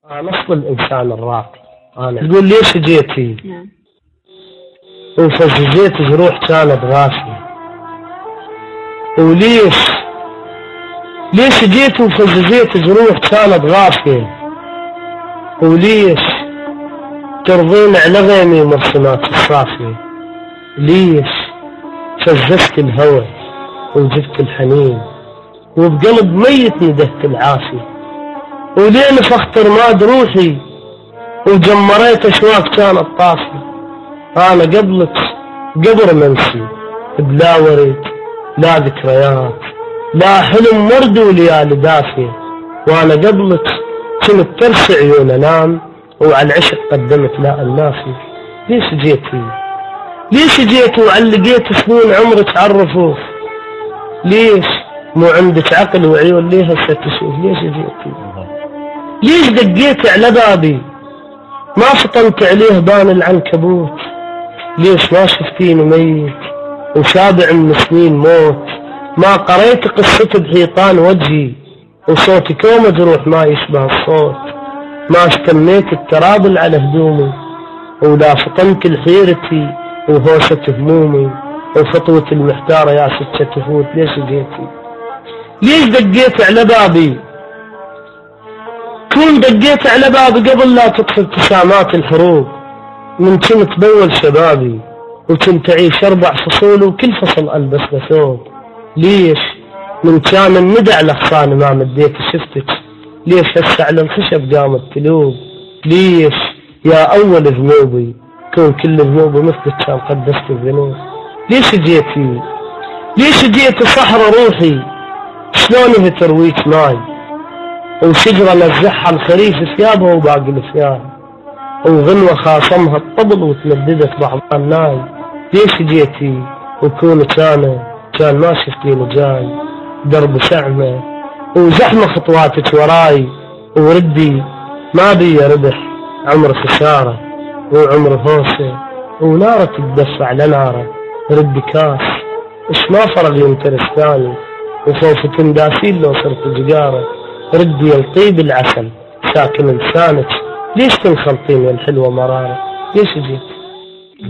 نص الإنسان الراقي. أنا تقول ليش جيتي وفززيت جروح كانت غافية، وليش جيت وفززيت جروح كانت غافية، وليش ترضين على غيمي مرسمات الصافية، ليش فززت الهوى وجبت الحنين وبقلب ميت ندهت العافية، ولين فاختر ماد روحي وجمريت اشواق كانت طافية. انا قبلك قبر منسي بلا ورد لا ذكريات لا حلم مرد وليالي دافية، وانا قبلك كنت ترسي عيون انام وعلى العشق قدمت لا النافية. ليش جيتي وعلقيت سنين عمرك عالرفوف، ليش مو عندك عقل وعيون ليه هسه تشوف، ليش جيتي؟ ليش دقيتي على بابي ما فطنت عليه بان العنكبوت، ليش ما شفتيني ميت وشابع من سنين موت، ما قريت قصتي بحيطان وجهي وصوتي كوم مجروح ما يشبه الصوت، ما استنيت الترابل على هدومي ولا فطنت لحيرتي وهوشة همومي وخطوة المحتارة يا ستة تفوت. ليش جيتي؟ ليش دقيت على بابي؟ كون دقيت على بابي قبل لا تطفي ابتسامات الحروب، من كنت بول شبابي وكنت أعيش 4 فصول وكل فصل ألبس ثوب. ليش من كان الندى على أغصاني ما مديت شفتك، ليش هسه على الخشب قامت تلوب، ليش يا أول ذنوبي كون كل ذنوبي مثلك كان قدست الذنوب. ليش جيتي؟ ليش جيت صحرا روحي شلون هي ترويك ماي، وشجرة نزحها الخريف ثيابها وباقي الثياب، وغنوة خاصمها الطبل وتمددت بعض الناي. ليش جيتي وكون كان ما شفتيني جاي، درب شعمة وزحمة خطواتك وراي، وردي ما بي ربح عمر خسارة وعمر هوسة، ونارك تدفع على ناره ردي كاس اش ما فرق ينترس ثاني، وخوف تنداسين لو صرت جقارة ردي يلطيب العسل ساكن لسانك، ليش تنخلطين الحلوة مرارة. ليش جيت؟